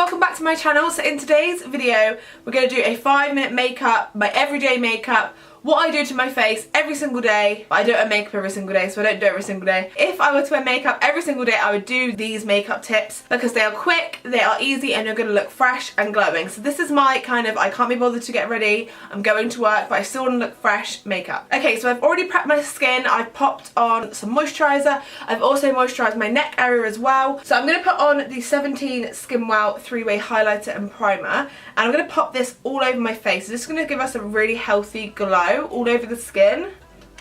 welcome back to my channel. So in today's video we're going to do a 5-minute makeup, my everyday makeup, what I do to my face every single day. But I don't wear makeup every single day, so I don't do it every single day. If I were to wear makeup every single day, I would do these makeup tips because they are quick, they are easy, and you're going to look fresh and glowing. So this is my kind of, I can't be bothered to get ready, I'm going to work, but I still want to look fresh makeup. Okay, so I've already prepped my skin, I've popped on some moisturiser, I've also moisturised my neck area as well. So I'm going to put on the 17 Skin Wow 3-Way Highlighter and Primer, and I'm going to pop this all over my face. So this is going to give us a really healthy glow all over the skin,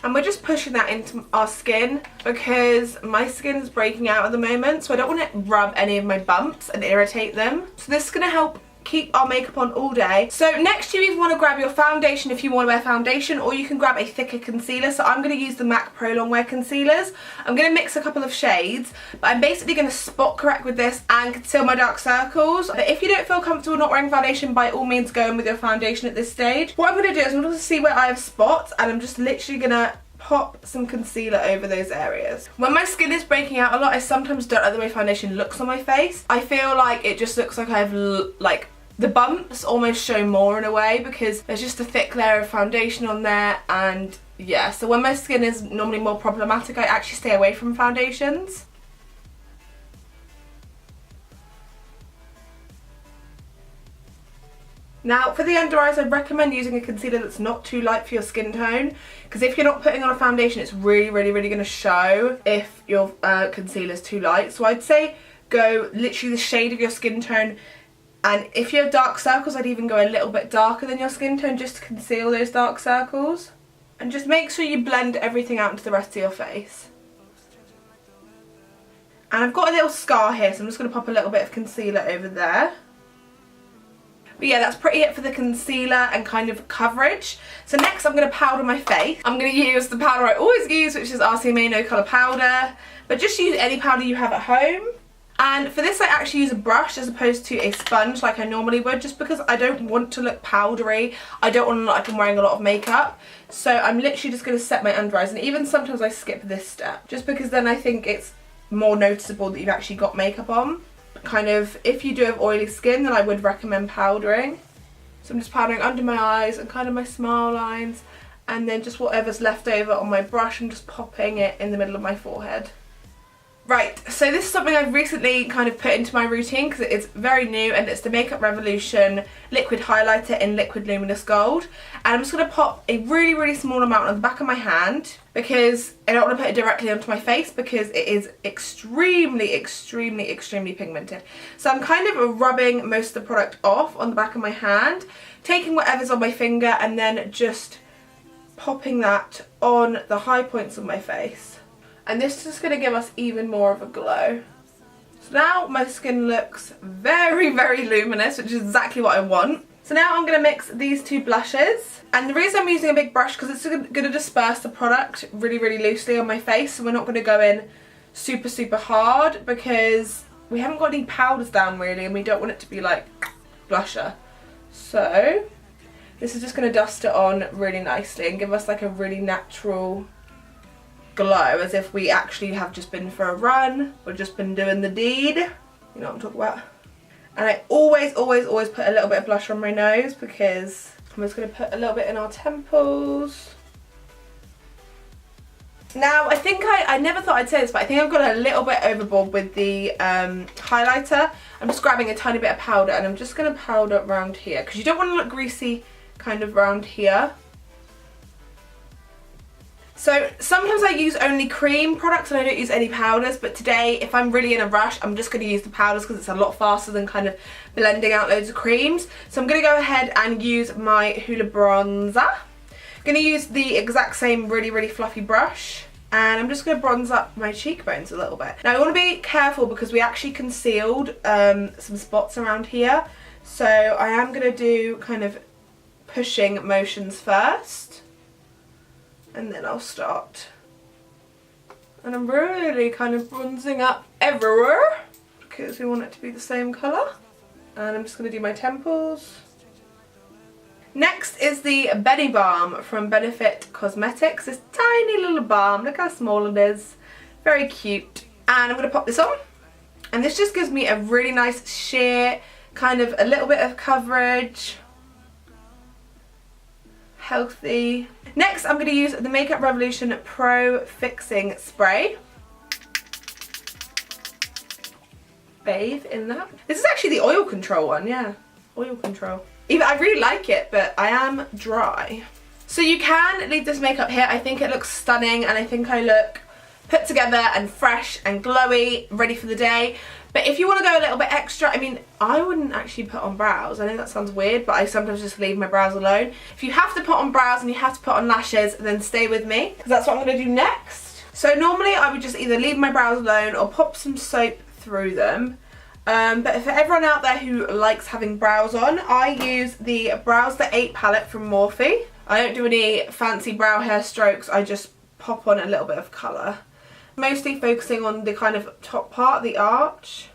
and we're just pushing that into our skin because my skin is breaking out at the moment, so I don't want to rub any of my bumps and irritate them. So this is going to help keep our makeup on all day. So next you either want to grab your foundation if you want to wear foundation, or you can grab a thicker concealer. So I'm going to use the MAC Pro Longwear concealers. I'm going to mix a couple of shades, but I'm basically going to spot correct with this and conceal my dark circles. But if you don't feel comfortable not wearing foundation, by all means go in with your foundation at this stage. What I'm going to do is I'm going to see where I have spots, and I'm just literally going to pop some concealer over those areas. When my skin is breaking out a lot, I sometimes don't like the way foundation looks on my face. I feel like it just looks like I have like the bumps almost show more in a way because there's just a thick layer of foundation on there, and yeah, so when my skin is normally more problematic, I actually stay away from foundations. Now for the under eyes, I recommend using a concealer that's not too light for your skin tone, because if you're not putting on a foundation, it's really going to show if your concealer is too light. So I'd say go literally the shade of your skin tone, and if you have dark circles, I'd even go a little bit darker than your skin tone just to conceal those dark circles. And just make sure you blend everything out into the rest of your face. And I've got a little scar here, so I'm just going to pop a little bit of concealer over there. But yeah, that's pretty it for the concealer and kind of coverage. So next I'm going to powder my face. I'm going to use the powder I always use, which is RCMA No Colour Powder. But just use any powder you have at home. And for this I actually use a brush as opposed to a sponge like I normally would, just because I don't want to look powdery. I don't want to look like I'm wearing a lot of makeup. So I'm literally just going to set my under eyes, and even sometimes I skip this step just because then I think it's more noticeable that you've actually got makeup on. Kind of, if you do have oily skin, then I would recommend powdering. So I'm just powdering under my eyes and kind of my smile lines, and then just whatever's left over on my brush, I'm just popping it in the middle of my forehead. Right, so this is something I've recently kind of put into my routine because it's very new, and it's the Makeup Revolution Liquid Highlighter in Liquid Luminous Gold. And I'm just going to pop a really small amount on the back of my hand because I don't want to put it directly onto my face because it is extremely pigmented. So I'm kind of rubbing most of the product off on the back of my hand, taking whatever's on my finger and then just popping that on the high points of my face. And this is just going to give us even more of a glow. So now my skin looks very luminous, which is exactly what I want. So now I'm going to mix these two blushes. And the reason I'm using a big brush because it's going to disperse the product really loosely on my face. So we're not going to go in super hard because we haven't got any powders down really, and we don't want it to be like blusher. So this is just going to dust it on really nicely and give us like a really natural glow, as if we actually have just been for a run or just been doing the deed. You know what I'm talking about. And I always put a little bit of blush on my nose because I'm just going to put a little bit in our temples. Now I think I never thought I'd say this, but I think I've got a little bit overboard with the highlighter. I'm just grabbing a tiny bit of powder and I'm just going to powder around here because you don't want to look greasy kind of around here. So sometimes I use only cream products and I don't use any powders, but today if I'm really in a rush I'm just going to use the powders because it's a lot faster than kind of blending out loads of creams. So I'm going to go ahead and use my Hoola bronzer. I'm going to use the exact same really fluffy brush, and I'm just going to bronze up my cheekbones a little bit. Now I want to be careful because we actually concealed some spots around here, so I am going to do kind of pushing motions first. And then I'll start. And I'm really kind of bronzing up everywhere because we want it to be the same colour. And I'm just going to do my temples. Next is the Benny Balm from Benefit Cosmetics. This tiny little balm, look how small it is. Very cute. And I'm going to pop this on. And this just gives me a really nice sheer kind of a little bit of coverage. Healthy. Next, I'm going to use the Makeup Revolution Pro Fixing Spray. Bathe in that. This is actually the oil control one, yeah. Oil control. Even I really like it, but I am dry. So you can leave this makeup here. I think it looks stunning and I think I look put together and fresh and glowy, ready for the day. But if you want to go a little bit extra, I mean, I wouldn't actually put on brows. I know that sounds weird, but I sometimes just leave my brows alone. If you have to put on brows and you have to put on lashes, then stay with me, because that's what I'm going to do next. So normally I would just either leave my brows alone or pop some soap through them. But for everyone out there who likes having brows on, I use the Brows That 8 palette from Morphe. I don't do any fancy brow hair strokes, I just pop on a little bit of colour. Mostly focusing on the kind of top part, the arch.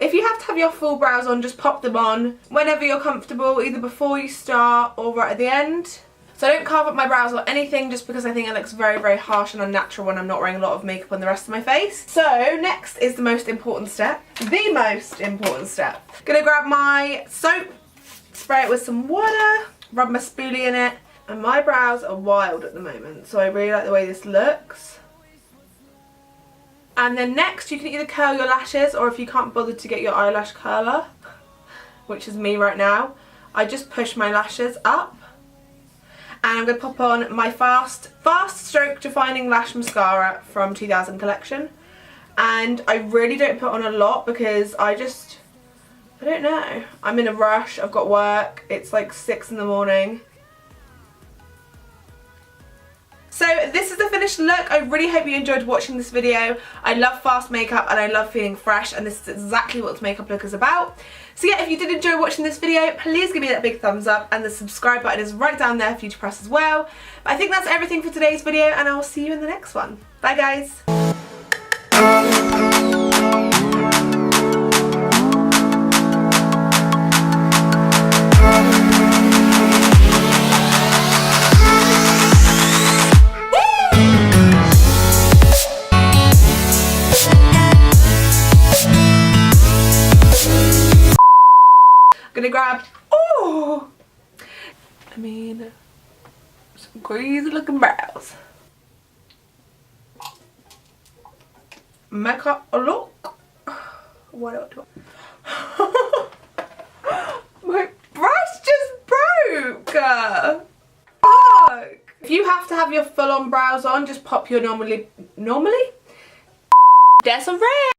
If you have to have your full brows on, just pop them on whenever you're comfortable, either before you start or right at the end. So I don't carve up my brows or anything just because I think it looks very, very harsh and unnatural when I'm not wearing a lot of makeup on the rest of my face. So next is the most important step. The most important step. Gonna grab my soap, spray it with some water, rub my spoolie in it. And my brows are wild at the moment, so I really like the way this looks. And then next you can either curl your lashes, or if you can't bother to get your eyelash curler, which is me right now, I just push my lashes up. And I'm going to pop on my Fast Stroke Defining Lash Mascara from 2000 collection. And I really don't put on a lot because I don't know. I'm in a rush, I've got work, it's like 6 in the morning. So this is the finished look. I really hope you enjoyed watching this video. I love fast makeup and I love feeling fresh, and this is exactly what this makeup look is about. So yeah, if you did enjoy watching this video, please give me that big thumbs up, and the subscribe button is right down there for you to press as well. But I think that's everything for today's video, and I'll see you in the next one. Bye guys. Gonna grab, some crazy looking brows. Makeup look. What do I my brush just broke. Fuck. If you have to have your full on brows on, just pop your normally? There's a red.